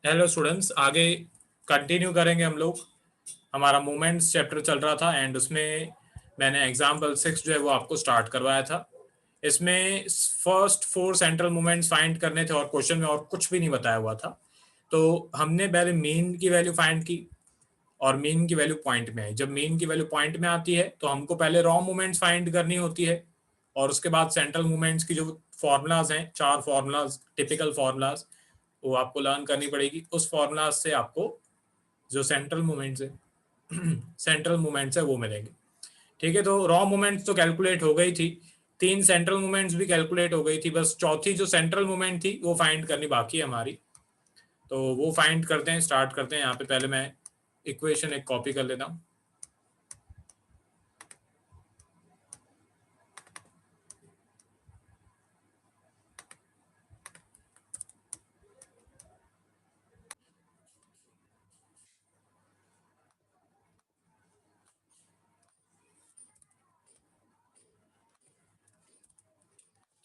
Hello students, आगे continue करेंगे हम लोग। हमारा मूवमेंट्स चैप्टर चल रहा था एंड उसमें मैंने एग्जाम्पल 6 जो है वो आपको स्टार्ट करवाया था। इसमें फर्स्ट 4 सेंट्रल मूवमेंट्स फाइंड करने थे और क्वेश्चन में और कुछ भी नहीं बताया हुआ था। तो हमने पहले मीन की वैल्यू फाइंड की और मीन की वैल्यू पॉइंट में आई। जब मीन की वैल्यू पॉइंट में आती है तो हमको पहले रॉ मूवमेंट्स फाइंड करनी होती है और उसके बाद सेंट्रल मूवमेंट्स की जो फॉर्मूलाज हैं, 4 फॉर्मूलाज, टिपिकल फॉर्मूलाज, वो आपको लर्न करनी पड़ेगी। उस फॉर्मूला से आपको जो सेंट्रल मूवमेंट्स है सेंट्रल मूवमेंट्स है वो मिलेंगे। ठीक है, तो रॉ मूवमेंट्स तो कैलकुलेट हो गई थी, 3 सेंट्रल मूवमेंट्स भी कैलकुलेट हो गई थी, बस चौथी जो सेंट्रल मूवमेंट थी वो फाइंड करनी बाकी है हमारी। तो वो फाइंड करते हैं, स्टार्ट करते हैं। यहाँ पे पहले मैं इक्वेशन एक कॉपी कर लेता हूँ।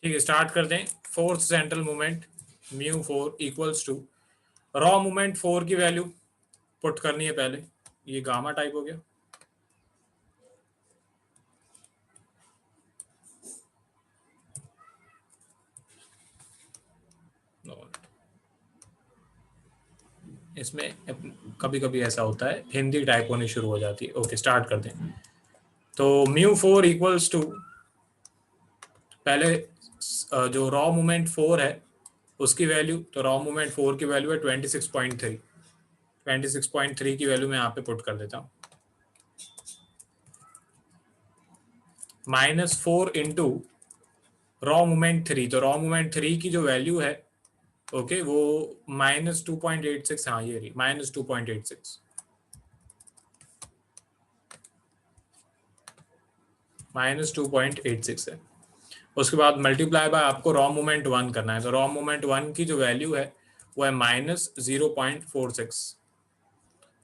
ठीक है, स्टार्ट करते हैं। Fourth central movement mu 4 equals to raw movement 4 की वैल्यू पुट करनी है पहले। ये गामा टाइप हो गया। इसमें कभी कभी ऐसा होता है, हिंदी टाइप होनी शुरू हो जाती है। ओके, स्टार्ट करते हैं। तो म्यू 4 इक्वल्स टू पहले जो रॉ मूवमेंट 4 है उसकी वैल्यू, तो रॉ मूवमेंट 4 की वैल्यू है 26.3। 26.3 की वैल्यू मैं यहाँ पे पुट कर देता हूँ। -4 इंटू रॉ मूवमेंट 3, तो रॉ मूवमेंट 3 की जो वैल्यू है, ओके, वो -2.86। हाँ, ये रही -2.86, -2.86 है। उसके बाद मल्टीप्लाई बाय आपको रॉ मूवमेंट 1 करना है, तो रॉ मूवमेंट 1 की जो वैल्यू है वो है -0.46।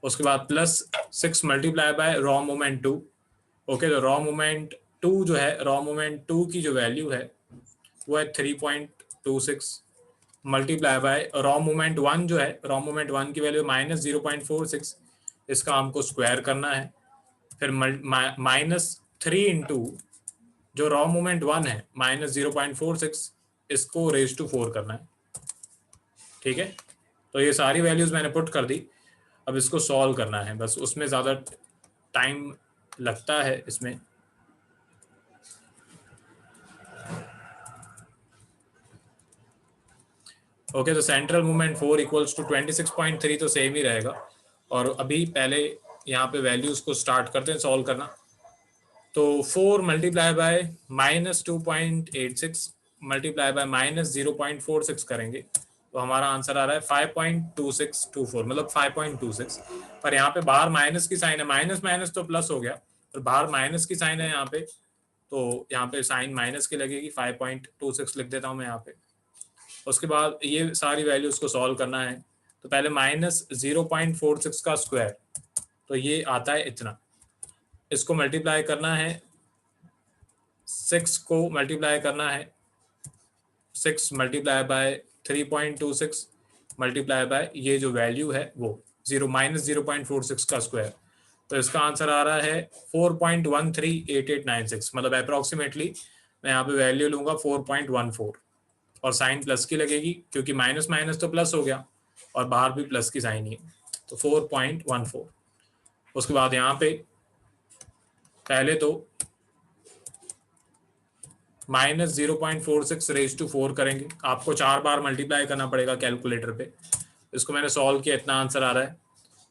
उसके बाद +6 multiply by raw movement 2। Okay, तो रॉ मूवमेंट 2 जो है, रॉ मूवमेंट 2 की जो वैल्यू है वो है 3.26 मल्टीप्लाई बाय रॉ मूवमेंट 1 जो है, रॉ मूवमेंट 1 की वैल्यू -0.46। इसका हमको स्क्वायर करना है। फिर -3 इंटू जो रॉ मूवमेंट 1 है -0.46, इसको रेज टू 4 करना है। ठीक है, तो ये सारी वैल्यूज मैंने पुट कर दी। अब इसको सॉल्व करना है, बस उसमें ज़्यादा टाइम लगता है इसमें। ओके, तो सेंट्रल मूवमेंट 4 इक्वल्स टू 26.3 तो सेम ही रहेगा। और अभी पहले यहाँ पे वैल्यूज को स्टार्ट करते हैं सॉल्व करना। तो 4 मल्टीप्लाई बाय -2.86 मल्टीप्लाई बाय -0.46 करेंगे तो हमारा आंसर आ रहा है 5.2624, मतलब 5.26। पर यहाँ पे बाहर माइनस की साइन है, माइनस माइनस तो प्लस हो गया, पर बाहर माइनस की साइन है यहाँ पे, तो यहाँ पे साइन माइनस की लगेगी। 5.26 लिख देता हूँ मैं यहाँ पे। उसके बाद ये सारी वैल्यूज को सॉल्व करना है। तो पहले -0.46 का स्क्वायर, तो ये आता है इतना। इसको मल्टीप्लाई करना है, 6 को मल्टीप्लाई करना है, 6 मल्टीप्लाई बाय 3.26 मल्टीप्लाई बाय ये जो वैल्यू है वो -0.46 का स्क्वायर। तो इसका आंसर आ रहा है 4.138896, मतलब अप्रोक्सीमेटली मैं यहाँ पे वैल्यू लूंगा 4.14 और साइन प्लस की लगेगी क्योंकि माइनस माइनस तो प्लस हो गया और बाहर भी प्लस की साइन ही है, तो 4.14। उसके बाद यहाँ पे पहले तो -0.46 रेज टू 4 करेंगे, आपको 4 बार मल्टीप्लाई करना पड़ेगा कैलकुलेटर पे। इसको मैंने सॉल्व किया, इतना आंसर आ रहा है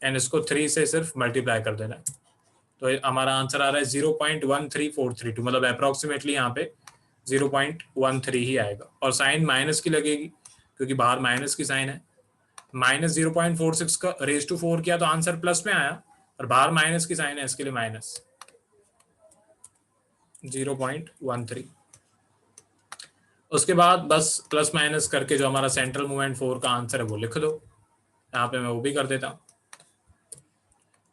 एंड इसको 3 से सिर्फ मल्टीप्लाई कर देना है। तो हमारा आंसर आ रहा है 0.13432, मतलब अप्रोक्सीमेटली यहाँ पे 0.13 ही आएगा और साइन माइनस की लगेगी क्योंकि बाहर माइनस की साइन है। -0.46 का रेज टू 4 किया तो आंसर प्लस में आया और बाहर माइनस की साइन है, इसके लिए -0.13। उसके बाद बस प्लस माइनस करके जो हमारा सेंट्रल मूवमेंट 4 का आंसर है वो लिख दो। यहाँ पे मैं वो भी कर देता हूँ।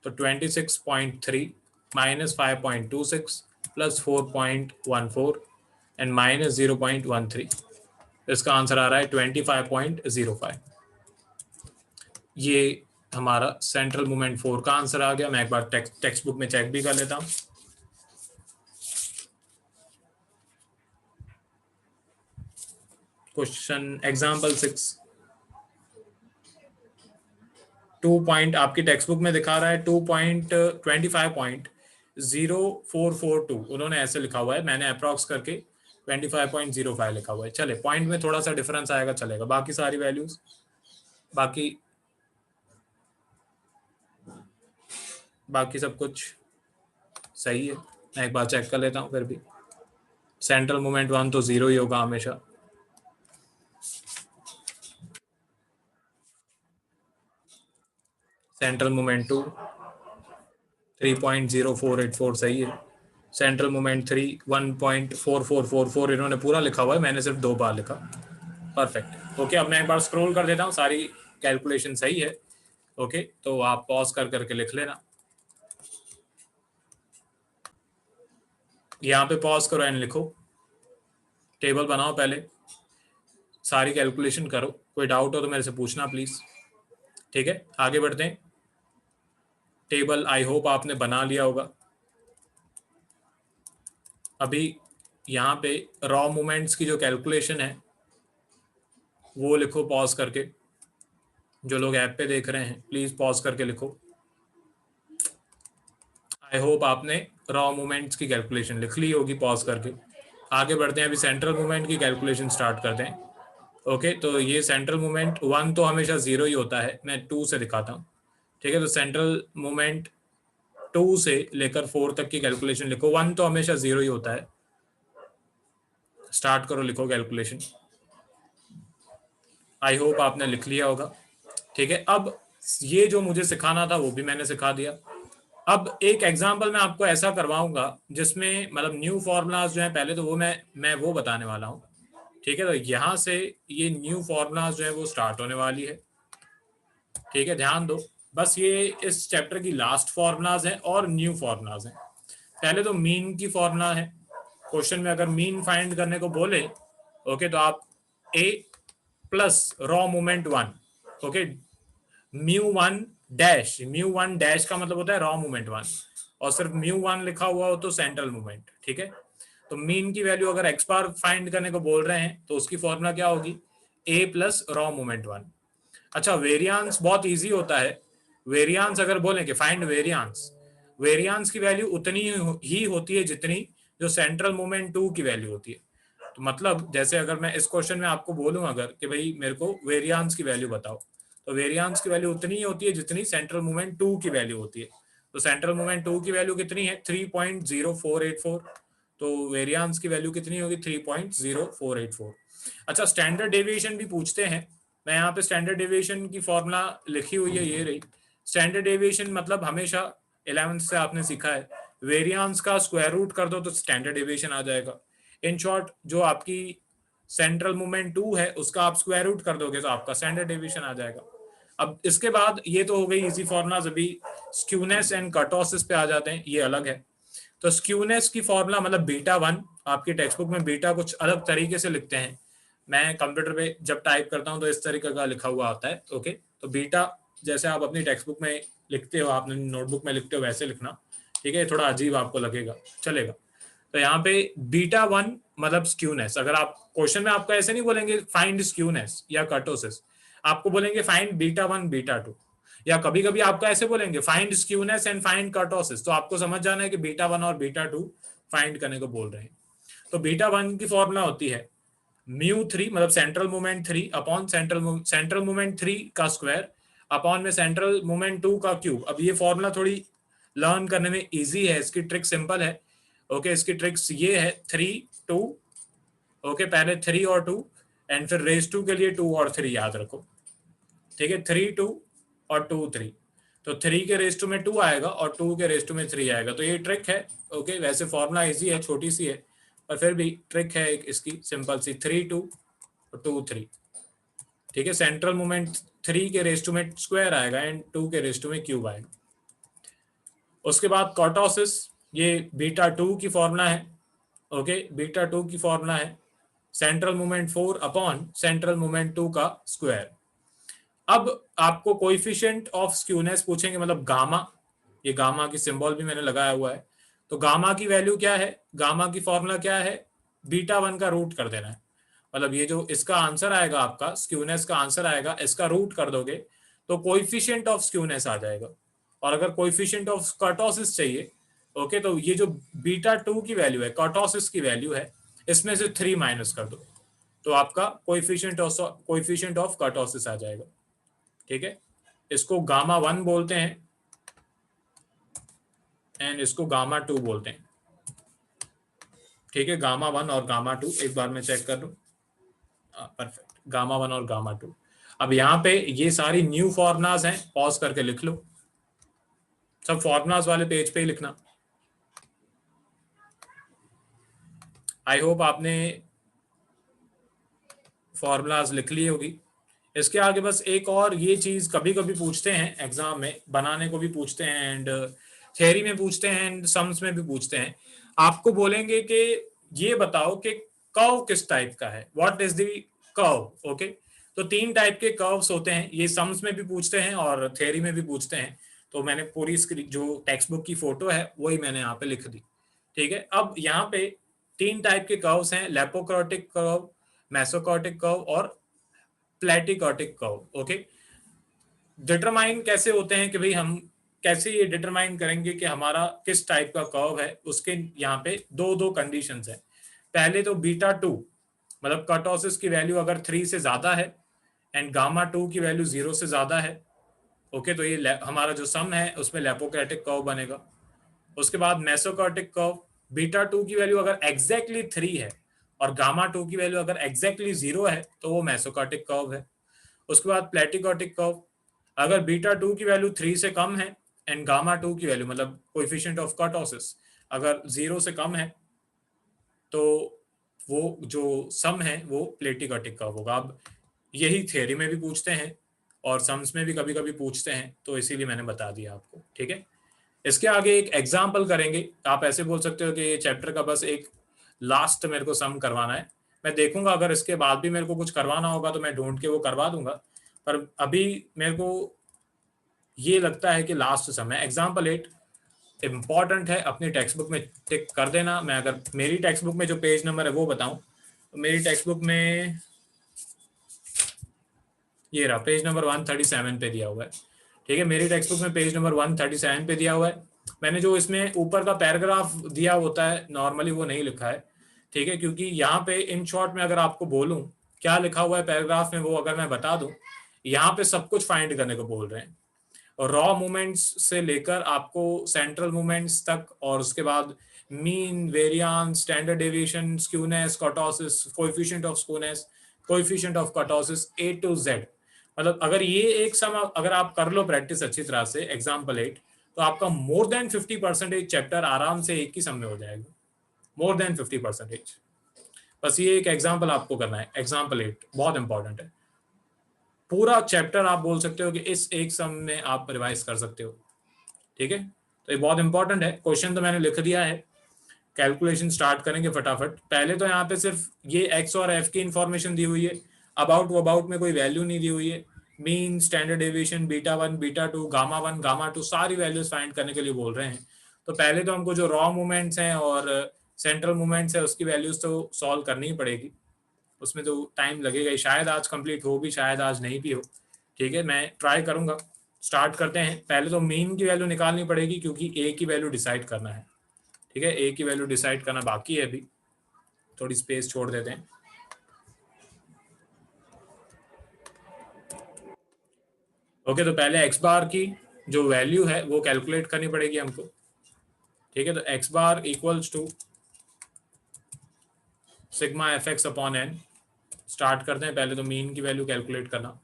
तो 26.3 -5.26 प्लस 4.14 एंड -0.13, इसका आंसर आ रहा है 25.05। ये हमारा सेंट्रल मोमेंट 4 का आंसर आ गया। मैं एक बार टेक्स्ट बुक में चेक भी कर लेता हूँ। क्वेश्चन एग्जाम्पल 6, 2 पॉइंट आपकी टेक्स्ट बुक में दिखा रहा है 2.25.0442 उन्होंने ऐसे लिखा हुआ है, मैंने अप्रॉक्स करके 25.05 लिखा हुआ है। चले पॉइंट में थोड़ा सा डिफरेंस आएगा, चलेगा। बाकी सारी वैल्यूज बाकी सब कुछ सही है। मैं एक बार चेक कर लेता हूँ फिर भी। सेंट्रल मोमेंट 1 तो 0 ही होगा हमेशा। सेंट्रल मोमेंट 2 3.0484 सही है। सेंट्रल मोमेंट 3 1.4444 इन्होंने पूरा लिखा हुआ है, मैंने सिर्फ 2 बार लिखा। परफेक्ट। ओके, अब मैं एक बार स्क्रॉल कर देता हूँ, सारी कैलकुलेशन सही है। ओके, तो आप पॉज कर करके लिख लेना। यहाँ पे पॉज करो एंड लिखो, टेबल बनाओ, पहले सारी कैलकुलेशन करो। कोई डाउट हो तो मेरे से पूछना प्लीज। ठीक है, आगे बढ़ते हैं। टेबल आई होप आपने बना लिया होगा। अभी यहाँ पे रॉ मूवमेंट्स की जो कैलकुलेशन है वो लिखो पॉज करके। जो लोग ऐप पे देख रहे हैं प्लीज पॉज करके लिखो। आई होप आपने रॉ मूवमेंट्स की कैलकुलेशन लिख ली होगी पॉज करके। आगे बढ़ते हैं, अभी सेंट्रल मूवमेंट की कैलकुलेशन स्टार्ट करते हैं। ओके, तो ये सेंट्रल मूवमेंट 1 तो हमेशा 0 ही होता है, मैं 2 से दिखाता हूँ। ठीक है, तो सेंट्रल मूवमेंट 2 से लेकर 4 तक की कैलकुलेशन लिखो। 1 तो हमेशा 0 ही होता है। स्टार्ट करो, लिखो कैलकुलेशन। आई होप आपने लिख लिया होगा। ठीक है, अब ये जो मुझे सिखाना था वो भी मैंने सिखा दिया। अब एक एग्जांपल मैं आपको ऐसा करवाऊंगा जिसमें मतलब न्यू फॉर्मूलाज जो है, पहले तो वो मैं वो बताने वाला हूँ। ठीक है, तो यहाँ से ये न्यू फॉर्मूलाज जो है वो स्टार्ट होने वाली है। ठीक है, ध्यान दो, बस ये इस चैप्टर की लास्ट फॉर्मूलाज है और न्यू फॉर्मूलाज हैं। पहले तो मीन की फॉर्मूला है। क्वेश्चन में अगर मीन फाइंड करने को बोले, ओके, तो आप a plus raw moment 1, okay, mu one dash का मतलब होता है रॉ मूवमेंट 1, और सिर्फ म्यू 1 लिखा हुआ हो तो सेंट्रल मूवमेंट। ठीक है, तो मीन की वैल्यू अगर एक्स बार फाइंड करने को बोल रहे हैं तो उसकी फॉर्मूला क्या होगी, ए प्लस रॉ मूवमेंट 1। अच्छा, वेरियांस बहुत इजी होता है। वेरियांस अगर बोलें कि फाइंड वेरियांस, वेरियांस की वैल्यू उतनी ही होती है जितनी जो सेंट्रल मूवमेंट 2 की वैल्यू होती है। तो मतलब जैसे अगर मैं इस क्वेश्चन में आपको बोलूं अगर कि भाई मेरे को वेरियांस की वैल्यू बताओ, तो वेरियांस की वैल्यू उतनी ही होती है जितनी सेंट्रल मूवमेंट 2 की वैल्यू होती है। तो सेंट्रल मूवमेंट 2 की वैल्यू कितनी है, 3.0484। तो वेरियांस की वैल्यू कितनी होगी, 3.0484। अच्छा, स्टैंडर्ड डेविएशन भी पूछते हैं। मैं यहाँ पे स्टैंडर्ड डेविएशन की फॉर्मूला लिखी हुई है, ये रही। स्टैंडर्ड डेविएशन मतलब हमेशा 11th से आपने सीखा है, वेरियांस का स्क्वायर रूट कर दो तो स्टैंडर्ड डेविएशन आ जाएगा। इन शॉर्ट, जो आपकी सेंट्रल मूवमेंट 2 है उसका आप स्क्वायर रूट कर दोगे तो आपका स्टैंडर्ड डेविएशन आ जाएगा। अब इसके बाद ये तो हो गई इजी फॉर्मुलाज। अभी स्क्यूनेस एंड कर्टोसिस पे आ जाते हैं, ये अलग है। तो स्क्यूनेस की फॉर्मूला मतलब बीटा 1, आपकी टेक्स्ट बुक में बीटा कुछ अलग तरीके से लिखते हैं। मैं कंप्यूटर पे जब टाइप करता हूँ तो इस तरीके का लिखा हुआ आता है। ओके, तो बीटा जैसे आप अपनी टेक्स्ट बुक में लिखते हो, आपने नोटबुक में लिखते हो, वैसे लिखना। ठीक है, थोड़ा अजीब आपको लगेगा, चलेगा। तो यहाँ पे बीटा 1 मतलब स्क्यूनेस। अगर आप क्वेश्चन में आपको ऐसे नहीं बोलेंगे फाइंड स्क्यूनेस या कर्टोसिस, आपको बोलेंगे फाइंड बीटा 1 बीटा 2, या कभी कभी आपको ऐसे बोलेंगे find skewness and find kurtosis. तो आपको समझ जाना है कि बीटा 1 और बीटा 2 फाइंड करने को बोल रहे हैं। तो बीटा 1 की फॉर्मूला होती है म्यू 3 मतलब central movement 3 upon central movement 3 का स्क्वायर अपॉन में सेंट्रल मूवमेंट 2 का क्यूब। अब ये फॉर्मूला थोड़ी लर्न करने में इजी है, इसकी ट्रिक सिंपल है। ओके, इसकी ट्रिक्स ये है 3 2, ओके, पहले 3 और 2 एंड फिर रेस 2 के लिए 2 और 3 याद रखो। ठीक है, 3 2 और 2 3, तो 3 के रेस 2 में 2 आएगा और 2 के रेस 2 में 3 आएगा। तो ये ट्रिक है। ओके, वैसे फॉर्मूला इजी है, छोटी सी है, पर फिर भी ट्रिक है एक इसकी सिंपल सी, 3 2 और 2 3। ठीक है, सेंट्रल मूवमेंट 3 के रेस 2 में स्क्वायर आएगा एंड 2 के रेस 2 में क्यूब आएगा। उसके बाद कर्टोसिस, ये बीटा 2 की फॉर्मूला है। ओके, बीटा 2 की फॉर्मूला है central movement 4 upon central movement 2 का स्क्वायर। अब आपको कोएफिशिएंट ऑफ स्क्यूनेस पूछेंगे, मतलब गामा, ये गामा की सिंबल भी मैंने लगाया हुआ है। तो गामा की वैल्यू क्या है, गामा की फॉर्मूला क्या है, बीटा 1 का रूट कर देना है। मतलब ये जो इसका आंसर आएगा, आपका स्क्यूनेस का आंसर आएगा, इसका रूट कर दोगे तो कोएफिशिएंट ऑफ स्क्यूनेस आ जाएगा। और अगर कोएफिशिएंट ऑफ कर्टोसिस चाहिए, ओके, तो ये जो बीटा 2 की वैल्यू है, कर्टोसिस की वैल्यू है, इसमें से 3 माइनस कर दो तो आपका कोएफिशिएंट ऑफ कर्टोसिस आ जाएगा। ठीक है, इसको गामा 1 बोलते हैं एंड इसको गामा 2 बोलते हैं। ठीक है, गामा 1 और गामा 2 एक बार मैं चेक कर लूं। परफेक्ट, गामा 1 और गामा 2। अब यहाँ पे ये सारी न्यू फॉर्मुलाज हैं, पॉज करके लिख लो, सब फॉर्मुलाज वाले पेज पे ही लिखना। आई होप आपने फॉर्मुलाज लिख ली होगी। इसके आगे बस एक और ये चीज कभी कभी पूछते हैं एग्जाम में, बनाने को भी पूछते हैं एंड थ्योरी में पूछते हैं एंड सम्स में भी पूछते हैं। आपको बोलेंगे कि ये बताओ कि कर्व किस टाइप का है, what is the curve. Okay, तो 3 टाइप के कर्व्स होते हैं, ये सम्स में भी पूछते हैं और थ्योरी में भी पूछते हैं। तो मैंने पूरी जो टेक्स्ट बुक की फोटो है वही मैंने यहाँ पे लिख दी। ठीक है, अब यहाँ पे 3 टाइप के कर्व्स हैं, लेपोक्रोटिक कर्व, मेसोकॉर्टिक कर्व और प्लेटिकॉटिक कर्व। ओके, डिटरमाइन कैसे होते हैं कि भाई हम कैसे ये डिटरमाइन करेंगे कि हमारा किस टाइप का कर्व है, उसके यहाँ पे दो कंडीशंस हैं। पहले तो बीटा 2, मतलब कर्टोसिस की वैल्यू अगर 3 से ज्यादा है एंड गामा 2 की वैल्यू 0 से ज्यादा है, ओके, तो ये हमारा जो सम है उसमें लेपोक्रेटिक कर्व बनेगा। उसके बाद मेसोकॉर्टिक कर्व, बीटा 2 की वैल्यू अगर एग्जैक्टली 3 है और गामा 2 की वैल्यू अगर एग्जैक्टली 0 है तो वो मेसोकॉर्टिक कर्व है। उसके बाद प्लेटिकॉटिक कर्व, अगर बीटा 2 की वैल्यू 3 से कम है एंड गामा 2 की वैल्यू, मतलब कोएफिशिएंट ऑफ कर्टोसिस, अगर 0 से कम है तो वो जो सम है वो प्लेटिकॉटिक कर्व होगा। अब यही थ्योरी में भी पूछते हैं और सम्स में भी कभी कभी पूछते हैं, तो इसीलिए मैंने बता दिया आपको। ठीक है, इसके आगे एक एग्जाम्पल करेंगे। आप ऐसे बोल सकते हो कि ये चैप्टर का बस एक लास्ट मेरे को सम करवाना है, मैं देखूंगा अगर इसके बाद भी मेरे को कुछ करवाना होगा तो मैं ढूंढ के वो करवा दूंगा, पर अभी मेरे को ये लगता है कि लास्ट सम है। एग्जाम्पल 8 इंपॉर्टेंट है, अपनी टेक्स्ट बुक में टिक कर देना। मैं अगर मेरी टेक्स्ट बुक में जो पेज नंबर है वो बताऊं तो मेरी टेक्स्ट बुक में ये रहा, पेज नंबर 137 पे दिया हुआ है। ठीक है, मेरी टेक्स्ट बुक में पेज नंबर 137 पे दिया हुआ है। मैंने जो इसमें ऊपर का पैराग्राफ दिया होता है नॉर्मली वो नहीं लिखा है। ठीक है, क्योंकि यहाँ पे इन शॉर्ट में अगर आपको बोलूं क्या लिखा हुआ है पैराग्राफ में, वो अगर मैं बता दूं, यहाँ पे सब कुछ फाइंड करने को बोल रहे हैं, और रॉ मूवमेंट्स से लेकर आपको सेंट्रल मूवमेंट्स तक, और उसके बाद mean, variance, standard deviation, skewness, kurtosis, coefficient of skewness, coefficient of kurtosis, A to Z. मतलब अगर ये एक सम अगर आप कर लो प्रैक्टिस अच्छी तरह से, एग्जाम्पल 8, तो आपका मोर देन 50% चैप्टर आराम से एक ही सम में हो जाएगा, मोर देन 50%। बस ये एक एग्जाम्पल आपको करना है, एग्जाम्पल 8 बहुत इंपॉर्टेंट है। पूरा चैप्टर आप बोल सकते हो कि इस एक सम में आप रिवाइज कर सकते हो। ठीक है, तो ये बहुत इंपॉर्टेंट है। क्वेश्चन तो मैंने लिख दिया है, कैलकुलेशन स्टार्ट करेंगे फटाफट। पहले तो यहाँ पे सिर्फ ये एक्स और एफ की इंफॉर्मेशन दी हुई है, अबाउट में कोई वैल्यू नहीं दी हुई है। Mean, standard deviation, beta 1, beta 2, gamma 1, gamma 2, सारी वैल्यूज फाइंड करने के लिए बोल रहे हैं। तो पहले तो हमको जो रॉ मूवमेंट्स हैं और सेंट्रल मूवमेंट्स है उसकी वैल्यूज तो सॉल्व करनी ही पड़ेगी, उसमें तो टाइम लगेगा ही, शायद आज कंप्लीट हो भी, शायद आज नहीं भी हो। ठीक है, मैं ट्राई करूंगा। स्टार्ट करते हैं। पहले तो मीन की वैल्यू निकालनी पड़ेगी क्योंकि ए की वैल्यू डिसाइड करना है। ठीक है, ए की वैल्यू डिसाइड करना बाकी है, अभी थोड़ी स्पेस छोड़ देते हैं। ओके, तो पहले एक्स बार की जो वैल्यू है वो कैलकुलेट करनी पड़ेगी हमको। ठीक है, तो x bar equals to sigma f x upon n. Start करते हैं, पहले तो मीन की वैल्यू कैलकुलेट करना।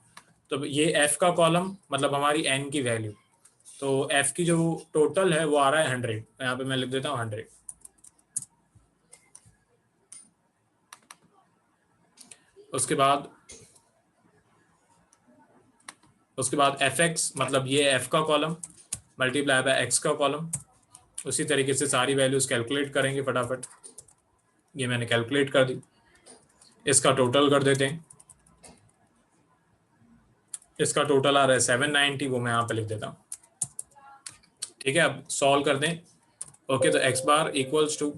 तो ये एफ का कॉलम मतलब हमारी एन की वैल्यू, तो एफ की जो टोटल है वो आ रहा है 100। यहाँ पे मैं लिख देता हूँ 100। उसके बाद एफ एक्स मतलब ये एफ का कॉलम मल्टीप्लाई बाय एक्स का कॉलम। उसी तरीके से सारी वैल्यूज कैलकुलेट करेंगे फटाफट। ये मैंने कैलकुलेट कर दी, इसका टोटल कर देते हैं। इसका टोटल आ रहा है 790, वो मैं यहाँ पे लिख देता हूँ। ठीक है, अब सॉल्व कर दें। ओके, तो x bar equals to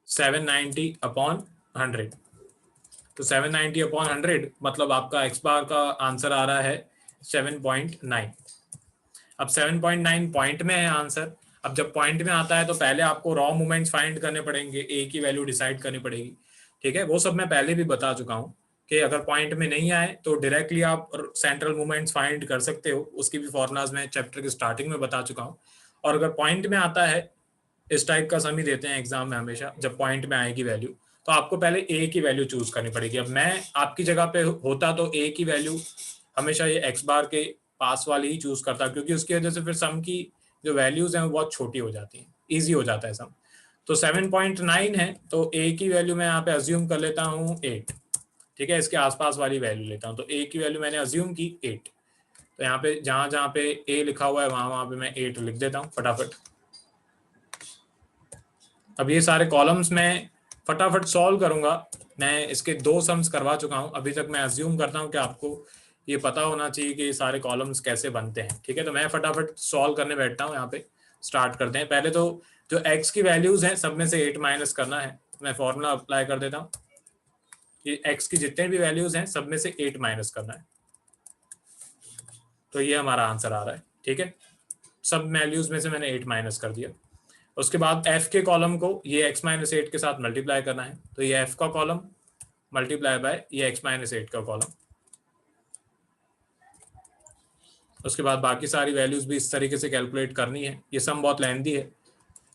790 upon 100। तो 790 अपॉन 100 मतलब आपका x बार का आंसर आ रहा है 7.9। अब 7.9 पॉइंट में है आंसर। अब जब पॉइंट में आता है तो पहले आपको रॉ मूवमेंट्स फाइंड करने पड़ेंगे, ए की वैल्यू डिसाइड करनी पड़ेगी। ठीक है, वो सब मैं पहले भी बता चुका हूँ कि अगर पॉइंट में नहीं आए तो डायरेक्टली आप सेंट्रल मूवमेंट्स फाइंड कर सकते हो, उसकी भी फॉर्मूलाज मैं चैप्टर के स्टार्टिंग में बता चुका हूँ। और अगर पॉइंट में आता है, इस टाइप का सम ही देते हैं एग्जाम में हमेशा, जब पॉइंट में आएगी वैल्यू तो आपको पहले ए की वैल्यू चूज करनी पड़ेगी। अब मैं आपकी जगह पे होता तो ए की वैल्यू हमेशा ये एक्स बार के पास वाली ही चूज करता, क्योंकि उसकी वजह से फिर सम की जो वैल्यूज हैं वो बहुत छोटी हो जाती हैं, ईजी हो जाता है सम। तो 7.9 है, तो ए की वैल्यू मैं यहाँ पे अज्यूम कर लेता हूँ 8। ठीक है, इसके आसपास वाली वैल्यू लेता हूँ, तो ए की वैल्यू मैंने अज्यूम की 8। तो यहाँ पे जहां जहां पे ए लिखा हुआ है वहां पे मैं 8 लिख देता हूँ फटाफट। अब ये सारे कॉलम्स मैं फटाफट सॉल्व करूंगा। मैं इसके 2 सम्स करवा चुका हूं अभी तक। मैं अज्यूम करता हूं कि आपको ये पता होना चाहिए कि ये सारे कॉलम्स कैसे बनते हैं। ठीक है, तो मैं फटाफट सॉल्व करने बैठता हूं। यहाँ पे स्टार्ट करते हैं। पहले तो जो एक्स की वैल्यूज हैं सब में से 8 माइनस करना है। मैं फॉर्मूला अप्लाई कर देता हूँ कि एक्स की जितने भी वैल्यूज हैं सब में से 8 माइनस करना है। तो ये हमारा आंसर आ रहा है। ठीक है, सब वैल्यूज में से मैंने 8 माइनस कर दिया। उसके बाद एफ के कॉलम को ये x माइनस 8 के साथ मल्टीप्लाई करना है। तो ये एफ का कॉलम मल्टीप्लाई बाय ये x माइनस 8 का कॉलम। उसके बाद बाकी सारी वैल्यूज भी इस तरीके से कैलकुलेट करनी है। ये सम बहुत लेंथी है।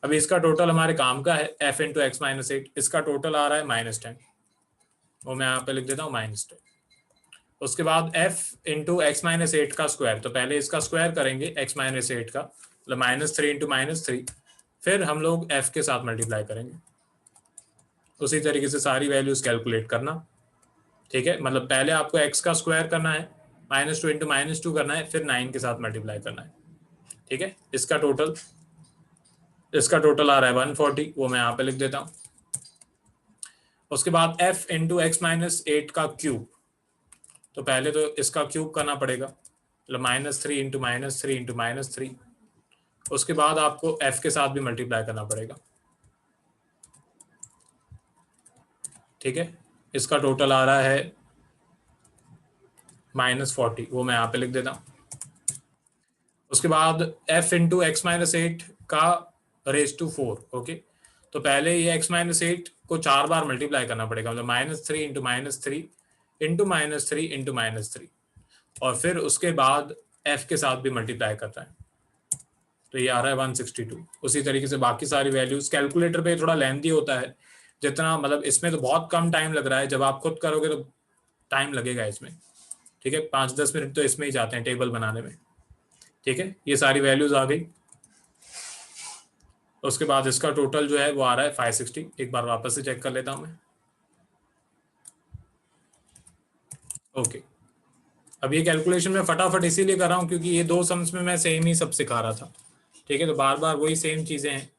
अभी इसका टोटल हमारे काम का है f इंटू एक्स माइनस 8। इसका टोटल आ रहा है -10, वो मैं यहाँ पे लिख देता हूँ -10। उसके बाद f इंटू एक्स माइनस 8 का स्क्वायर। तो पहले इसका स्क्वायर करेंगे x माइनस 8 का, मतलब -3 इंटू -3। फिर हम लोग f के साथ मल्टीप्लाई करेंगे। उसी तरीके से सारी वैल्यूज कैलकुलेट करना। ठीक है, मतलब पहले आपको x का स्क्वायर करना है, -2 इंटू -2 करना है, फिर 9 के साथ मल्टीप्लाई करना है। ठीक है, इसका टोटल आ रहा है 140, वो मैं यहाँ पे लिख देता हूँ। उसके बाद f इंटू एक्स माइनस 8 का क्यूब। तो पहले तो इसका क्यूब करना पड़ेगा, मतलब -3 इंटू -3 इंटू -3। उसके बाद आपको f के साथ भी मल्टीप्लाई करना पड़ेगा। ठीक है, इसका टोटल आ रहा है -40, वो मैं यहाँ पे लिख देता हूँ। उसके बाद f इंटू एक्स माइनस 8 का रेज टू 4। ओके, तो पहले ये x माइनस 8 को 4 बार मल्टीप्लाई करना पड़ेगा, मतलब -3 इंटू -3 इंटू -3 इंटू -3, और फिर उसके बाद f के साथ भी मल्टीप्लाई करता है। तो ये आ रहा है 162। उसी तरीके से बाकी सारी वैल्यूज कैलकुलेटर पे थोड़ा लेंथी होता है जितना, मतलब इसमें तो बहुत कम टाइम लग रहा है, जब आप खुद करोगे तो टाइम लगेगा इसमें। ठीक है, 5-10 मिनट तो इसमें ही जाते हैं टेबल बनाने में। ठीक है, ये सारी वैल्यूज आ गई। उसके बाद इसका टोटल जो है वो आ रहा है 560। एक बार वापस से चेक कर लेता हूं मैं। ओके, अब ये कैलकुलेशन मैं फटाफट इसीलिए कर रहा हूँ क्योंकि ये 2 सम्स में मैं सेम ही सब सिखा रहा था। ठीक है, तो बार बार वही सेम चीज़ें हैं,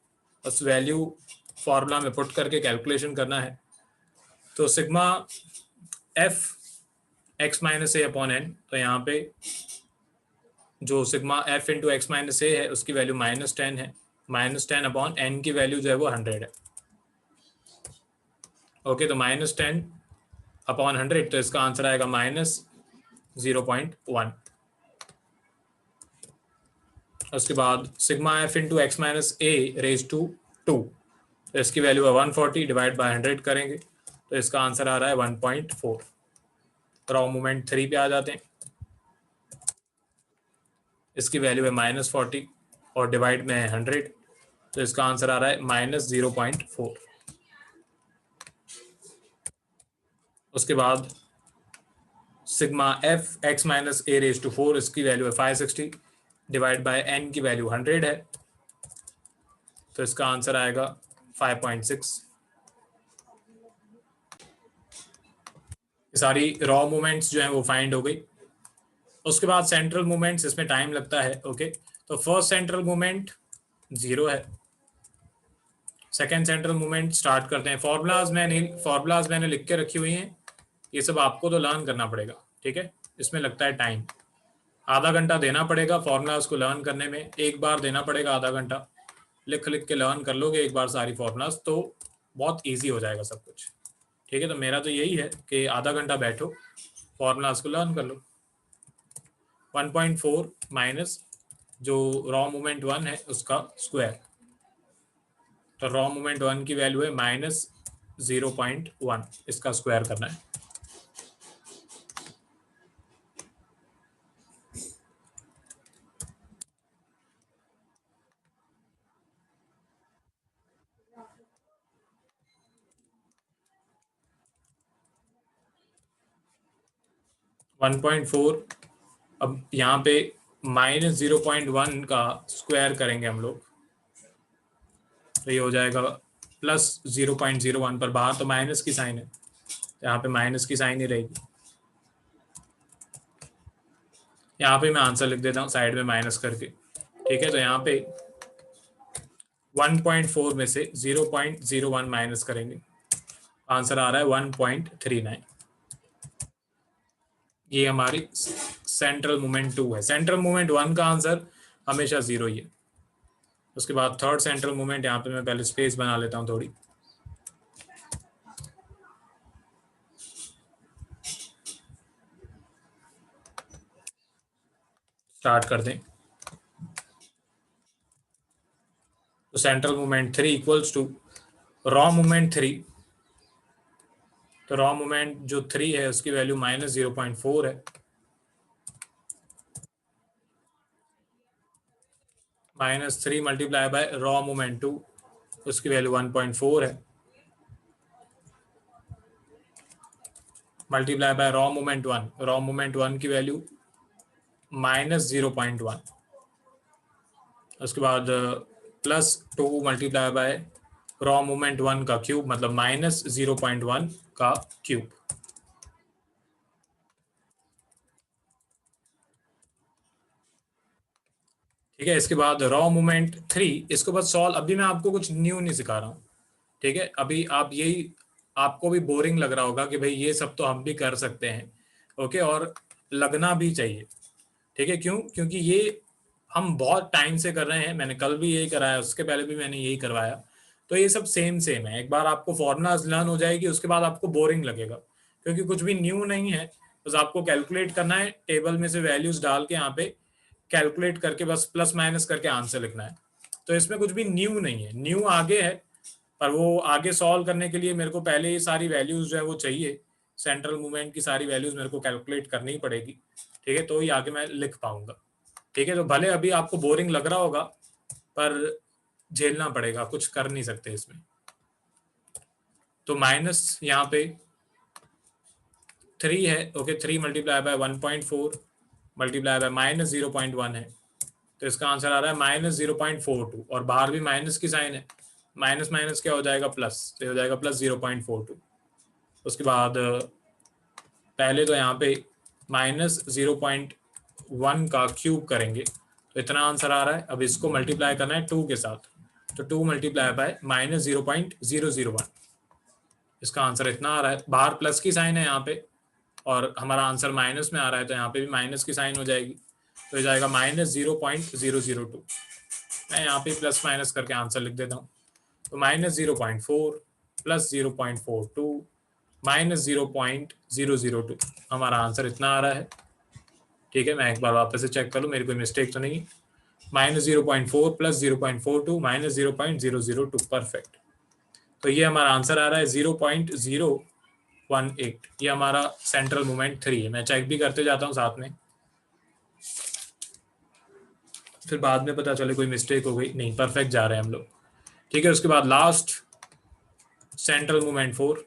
बस वैल्यू फॉर्मूला में पुट करके कैलकुलेशन करना है। तो sigma f x minus a upon n, तो यहाँ पे जो sigma f into x minus a है उसकी वैल्यू -10 है। -10 अपॉन एन की वैल्यू जो है वो 100 है। ओके, तो -10 अपॉन 100, तो इसका आंसर आएगा -0.1। उसके बाद sigma f into x minus a raise to 2, तो इसकी वैल्यू है 140, डिवाइड बाय 100 करेंगे तो इसका आंसर आ रहा है 1.4। रॉ मूवमेंट 3 पे आ जाते हैं। इसकी वैल्यू है -40 और डिवाइड में है 100, तो इसका आंसर आ रहा है -0.4। उसके बाद sigma f x minus a raise to 4, इसकी वैल्यू है 560, डिवाइड बाय एन की वैल्यू 100 है, तो इसका आंसर आएगा 5.6। सारी रॉ मूवमेंट्स जो हैं वो फाइंड हो गई। उसके बाद सेंट्रल मूवमेंट्स, इसमें टाइम लगता है। ओके, तो फर्स्ट सेंट्रल मूवमेंट 0 है, सेकेंड सेंट्रल मूवमेंट स्टार्ट करते हैं। फॉर्मूलाज मैंने लिख के रखी हुई हैं, ये सब आपको तो लर्न करना पड़ेगा, ठीक है। इसमें लगता है टाइम, आधा घंटा देना पड़ेगा फॉर्मूलाज को लर्न करने में, एक बार देना पड़ेगा आधा घंटा। लिख लिख के लर्न कर लोगे एक बार सारी फॉर्मूलाज तो बहुत ईजी हो जाएगा सब कुछ, ठीक है। तो मेरा तो यही है कि आधा घंटा बैठो, फॉर्मूलाज को लर्न कर लो। 1.4 माइनस जो रॉ मूवमेंट 1 है उसका स्क्वायर, तो रॉ मूवमेंट 1 की वैल्यू है -0.1, इसका स्क्वायर करना है। -1.4, अब यहाँ पे -0.1 का स्क्वायर करेंगे हम लोग, तो ये हो जाएगा +0.01, पर बाहर तो माइनस की साइन है, यहाँ पे माइनस की साइन ही रहेगी। यहाँ पे मैं आंसर लिख देता हूँ साइड में माइनस करके, ठीक है। तो यहाँ पे 1.4 में से 0.01 माइनस करेंगे, आंसर आ रहा है 1.39। ये हमारी सेंट्रल मूवमेंट 2 है। सेंट्रल मूवमेंट 1 का आंसर हमेशा 0 ही है। उसके बाद थर्ड सेंट्रल मूवमेंट, यहाँ पे मैं पहले स्पेस बना लेता हूँ थोड़ी, स्टार्ट कर दें। तो central movement 3 equals to raw movement 3, तो रॉ मूवमेंट जो 3 है उसकी वैल्यू -0.4 है, -3 मल्टीप्लाई बाय रॉ मूवमेंट 2, उसकी वैल्यू 1.4 है, multiply by raw movement 1, raw movement 1 की वैल्यू -0.1, उसके बाद +2 मल्टीप्लाई बाय रॉ मूवमेंट 1 का क्यूब, मतलब -0.1 का क्यूब। ठीक है, इसके बाद रॉ मूवमेंट 3, इसको बस सॉल्व, अभी मैं आपको कुछ न्यू नहीं सिखा रहा हूँ, ठीक है। अभी आप यही, आपको भी बोरिंग लग रहा होगा कि भाई ये सब तो हम भी कर सकते हैं, ओके, और लगना भी चाहिए, ठीक है। क्यों? क्योंकि ये हम बहुत टाइम से कर रहे हैं, मैंने कल भी यही कराया, उसके पहले भी मैंने यही करवाया, तो ये सब सेम सेम है। एक बार आपको फॉर्मूलाज लर्न हो जाएगी, उसके बाद आपको बोरिंग लगेगा, क्योंकि कुछ भी न्यू नहीं है। बस आपको कैलकुलेट करना है, टेबल में से वैल्यूज डाल के यहाँ पे कैलकुलेट करके बस प्लस माइनस करके आंसर लिखना है। तो इसमें कुछ भी न्यू नहीं है, न्यू आगे है, पर वो आगे सॉल्व करने के लिए मेरे को पहले ये सारी वैल्यूज जो है वो चाहिए, सेंट्रल मूवमेंट की सारी वैल्यूज मेरे को कैलकुलेट करनी ही पड़ेगी, ठीक है, तो ही आगे मैं लिख पाऊंगा, ठीक है। तो भले अभी आपको बोरिंग लग रहा होगा, पर झेलना पड़ेगा, कुछ कर नहीं सकते इसमें। तो माइनस यहाँ पे 3 है, okay, 3 multiply by 1.4 multiply by -0.1 है, तो इसका आंसर आ रहा है -0.42, और बाहर भी माइनस की साइन है, माइनस माइनस क्या हो जाएगा, प्लस, तो हो जाएगा +0.42। उसके बाद पहले तो यहाँ पे -0.1 का क्यूब करेंगे, तो इतना आंसर आ रहा है। अब इसको मल्टीप्लाई करना है 2 के साथ, तो 2 मल्टीप्लाई बाय -0.001, इसका आंसर इतना आ रहा है। बाहर प्लस की साइन है यहाँ पे, और हमारा आंसर माइनस में आ रहा है, तो यहाँ पे भी माइनस की साइन हो जाएगी, तो हो जाएगा -0.002। मैं यहाँ पे प्लस माइनस करके आंसर लिख देता हूँ, तो -0.4 + 0.42 -0.002, हमारा आंसर इतना आ रहा है, ठीक है। मैं एक बार वापस से चेक कर लूँ, मेरी कोई मिस्टेक तो नहीं। -0.4 + 0.42 -0.002, परफेक्ट। तो ये हमारा आंसर आ रहा है 0.018, ये हमारा सेंट्रल मूवमेंट 3 है। मैं चेक भी करते जाता हूँ साथ में, फिर बाद में पता चले कोई मिस्टेक हो गई, नहीं, परफेक्ट जा रहे हैं हम लोग, ठीक है। उसके बाद last central movement 4,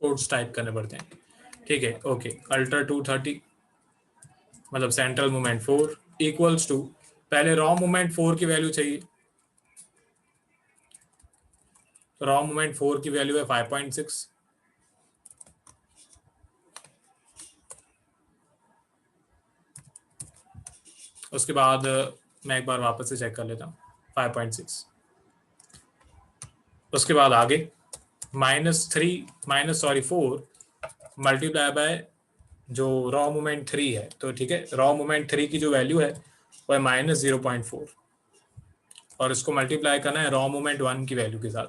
codes type करने पड़ते हैं, ठीक है, ओके। अल्ट्रा 230 मतलब सेंट्रल मूवमेंट 4 इक्वल्स टू, पहले रॉ मूवमेंट 4 की वैल्यू चाहिए, तो रॉ मोमेंट 4 की वैल्यू है 5.6। उसके बाद मैं एक बार वापस से चेक कर लेता हूँ, 5.6। उसके बाद आगे -4 मल्टीप्लाई बाय जो रॉ मोमेंट 3 है, तो ठीक है, रॉ मोमेंट 3 की जो वैल्यू है वो है -0.4, और इसको मल्टीप्लाई करना है रॉ मोमेंट 1 की वैल्यू के साथ।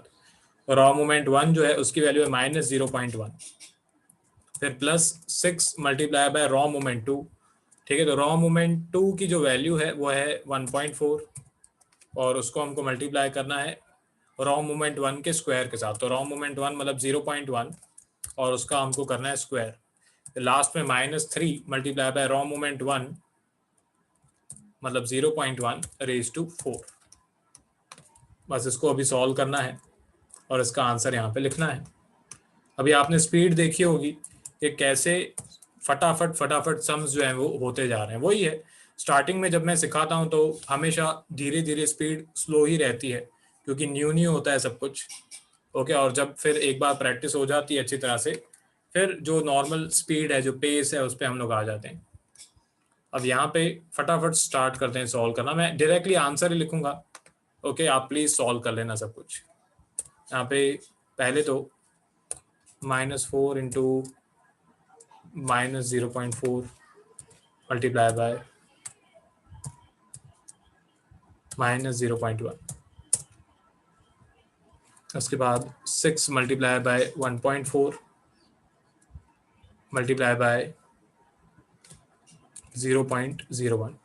तो रॉ मोमेंट 1 जो है उसकी वैल्यू है -0.1, फिर +6 मल्टीप्लाई बाय रॉ मोमेंट 2। ठीक है, तो रॉ मोमेंट 2 की जो वैल्यू है वो है 1.4, और उसको हमको मल्टीप्लाई करना है रॉ मोमेंट 1 के स्क्वायर के साथ। तो रॉ मोमेंट 1 मतलब 0.1, और उसका हमको करना है स्क्वायर। लास्ट में -3 मल्टीप्लाई बाय रॉ मोमेंट 1 मतलब 0.1 रेज़ टू 4। बस इसको अभी सॉल्व करना है और इसका आंसर यहाँ पे लिखना है। अभी आपने स्पीड देखी होगी कि कैसे फटाफट फटाफट सम्स जो है वो होते जा रहे हैं। वही है, स्टार्टिंग में जब मैं सिखाता हूँ तो हमेशा धीरे धीरे स्पीड स्लो ही रहती है, क्योंकि न्यू न्यू होता है सब कुछ। ओके, और जब फिर एक बार प्रैक्टिस हो जाती है अच्छी तरह से, फिर जो नॉर्मल स्पीड है, जो पेस है, उस पर हम लोग आ जाते हैं। अब यहाँ पे फटाफट स्टार्ट करते हैं सॉल्व करना। मैं डायरेक्टली आंसर ही लिखूंगा। ओके, आप प्लीज सॉल्व कर लेना सब कुछ। यहाँ पे पहले तो -4 इंटू -0.4 मल्टीप्लाई बाय -0.1, उसके बाद 6 multiply by 1.4 multiply by 0.01।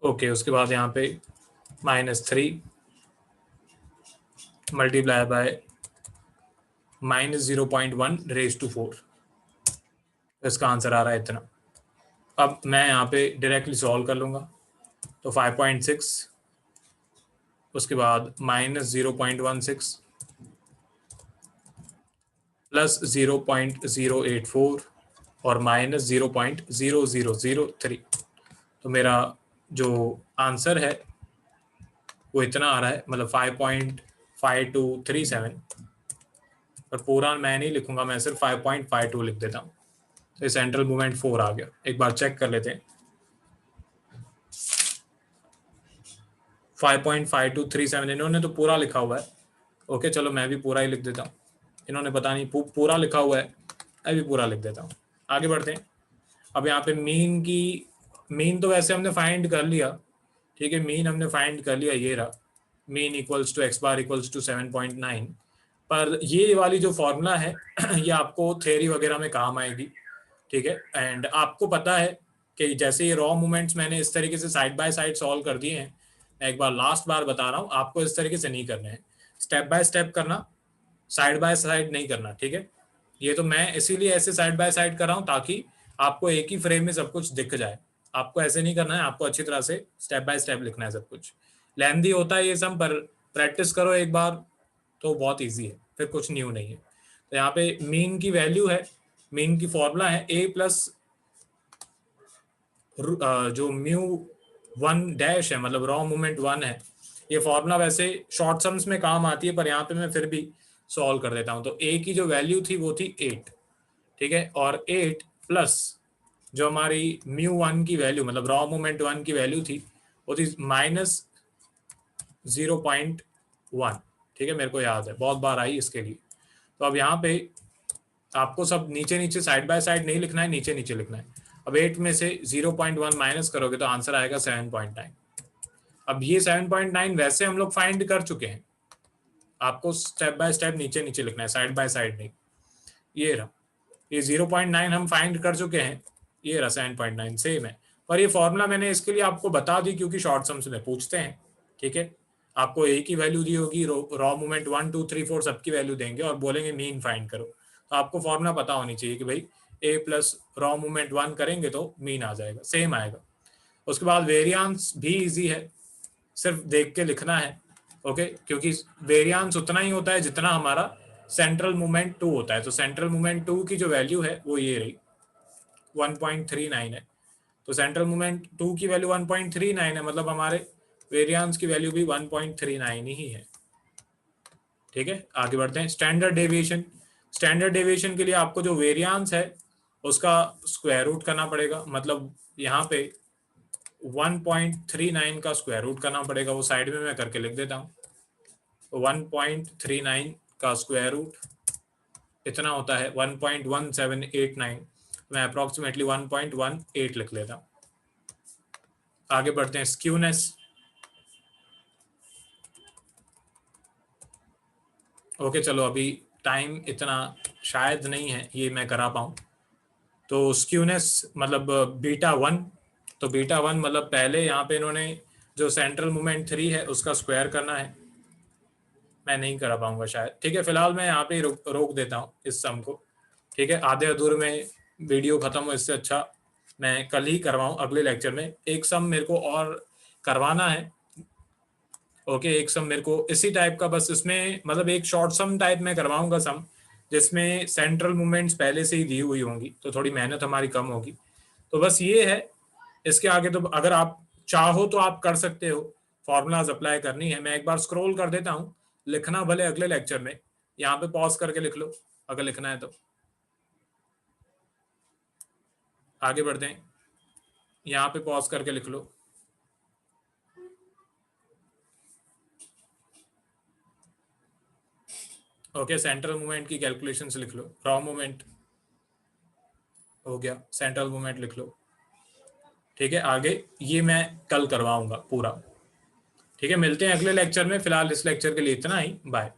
Okay, उसके बाद यहाँ पे -3 मल्टीप्लाई बाय -0.1 रेज़ टू 4। इसका आंसर आ रहा है इतना। अब मैं यहाँ पे डायरेक्टली सॉल्व कर लूँगा। तो 5.6, उसके बाद -0.16 +0.084 और -0.0003। तो मेरा जो आंसर है वो इतना आ रहा है, मतलब 5.5237। पर पूरा मैं नहीं लिखूंगा, मैं सिर्फ 5.52 लिख देता हूँ। तो सेंट्रल मूवमेंट 4 आ गया। एक बार चेक कर लेते हैं। 5.5237 इन्होंने तो पूरा लिखा हुआ है। ओके, चलो मैं भी पूरा ही लिख देता हूँ। इन्होंने पता नहीं पूरा लिखा हुआ है, मैं भी पूरा लिख देता हूँ। आगे बढ़ते हैं। अब यहाँ पे मीन तो वैसे हमने फाइंड कर लिया। ठीक है, मीन हमने फाइंड कर लिया, ये रहा mean equals to x bar equals to 7.9। पर ये वाली जो फॉर्मूला है ये आपको थ्योरी वगैरह में काम आएगी। ठीक है, एंड आपको पता है कि जैसे ये रॉ मूवमेंट्स मैंने इस तरीके से साइड बाय साइड सॉल्व कर दिए हैं। मैं एक बार लास्ट बार बता रहा हूँ, आपको इस तरीके से नहीं करने हैं, स्टेप बाय स्टेप करना, साइड बाय साइड नहीं करना। ठीक है, ये तो मैं इसीलिए ऐसे साइड बाय साइड कर रहा हूँ ताकि आपको एक ही फ्रेम में सब कुछ दिख जाए। आपको ऐसे नहीं करना है, आपको अच्छी तरह से स्टेप बाय स्टेप लिखना है सब कुछ। लेंदी होता है ये सब, पर प्रैक्टिस करो एक बार तो बहुत ईजी है, फिर कुछ न्यू नहीं है। तो यहाँ पे मीन की वैल्यू है, मीन की फॉर्मूला है a प्लस जो μ1 है, मतलब रॉ मूवमेंट 1 है। ये फॉर्मूला वैसे शॉर्ट सम्स में काम आती है, पर यहाँ पे मैं फिर भी सॉल्व कर देता हूँ। तो a की जो वैल्यू थी वो थी 8। ठीक है, और 8 प्लस जो हमारी μ1 की वैल्यू, मतलब रॉ मूवमेंट 1 की वैल्यू थी, वो थी -0.1। ठीक है, मेरे को याद है, बहुत बार आई इसके लिए। तो अब यहाँ पे आपको सब नीचे नीचे साइड बाय साइड नहीं लिखना है, नीचे नीचे लिखना है। अब 8 में से 0.1 माइनस करोगे तो आंसर आएगा 7.9। अब ये 7.9 वैसे हम लोग फाइंड कर चुके हैं, आपको स्टेप बाय स्टेप नीचे नीचे लिखना है, साइड बाय साइड नहीं। ये रहा, ये 0.9 हम फाइंड कर चुके हैं, ये रहा 7.9 सेम है। पर ये फॉर्मूला मैंने इसके लिए आपको बता दी क्योंकि शॉर्ट सम्स में पूछते हैं। ठीक है, आपको एक ही वैल्यू दी होगी, रॉ मूवमेंट 1 2 3 4 सबकी वैल्यू देंगे और बोलेंगे मीन फाइंड करो। तो आपको फॉर्मूला पता होनी चाहिए कि भाई a प्लस रॉ मूवमेंट 1 करेंगे तो मीन आ जाएगा, सेम आएगा। उसके बाद वेरियांस भी इजी है, सिर्फ देख के लिखना है। ओके, क्योंकि वेरियांस उतना ही होता है जितना हमारा सेंट्रल मोमेंट 2 होता है। तो सेंट्रल मोमेंट 2 की जो वैल्यू है वो ये रही 1.39 है। तो सेंट्रल मोमेंट 2 की वैल्यू 1.39 है, मतलब हमारे वेरिएंस की वैल्यू भी 1.39 ही है। ठीक है, आगे बढ़ते हैं। Standard deviation. स्टैंडर्ड डेविएशन के लिए आपको जो वेरिएंस है उसका स्क्वायर रूट करना पड़ेगा, मतलब यहाँ पे 1.39 का स्क्वायर रूट करना पड़ेगा। वो साइड में मैं करके लिख देता हूँ। 1.39 का स्क्वायर रूट इतना होता है 1.1789। मैं अप्रोक्सीमेटली 1.18 लिख लेता हूँ। आगे बढ़ते हैं। स्क्यूनेस। ओके चलो, अभी टाइम इतना शायद नहीं है ये मैं करा पाऊँ। तो स्क्यूनेस मतलब बीटा 1। तो बीटा 1 मतलब पहले यहाँ पे इन्होंने जो सेंट्रल मोमेंट 3 है उसका स्क्वायर करना है। मैं नहीं करा पाऊंगा शायद। ठीक है, फिलहाल मैं यहाँ पे रोक देता हूँ इस सम को। ठीक है, आधे अधूरे में वीडियो खत्म हो, इससे अच्छा मैं कल ही करवाऊँ अगले लेक्चर में। एक सम मेरे को और करवाना है। ओके, एक सम मेरे को इसी टाइप का, बस इसमें मतलब एक शॉर्ट सम टाइप में करवाऊंगा सम, जिसमें सेंट्रल मूवमेंट्स पहले से ही दी हुई होंगी, तो थोड़ी मेहनत हमारी कम होगी। तो बस ये है। इसके आगे तो अगर आप चाहो तो आप कर सकते हो, फॉर्मूलाज अप्लाई करनी है। मैं एक बार स्क्रॉल कर देता हूँ, लिखना भले अगले लेक्चर में, यहाँ पे पॉज करके लिख लो अगर लिखना है तो। आगे बढ़ते हैं, यहाँ पे पॉज करके लिख लो। ओके, सेंट्रल मूवमेंट की कैलकुलेशन से लिख लो। रॉ मूवमेंट हो गया, सेंट्रल मूवमेंट लिख लो। ठीक है, आगे ये मैं कल करवाऊंगा पूरा। ठीक है, मिलते हैं अगले लेक्चर में। फिलहाल इस लेक्चर के लिए इतना ही, बाय।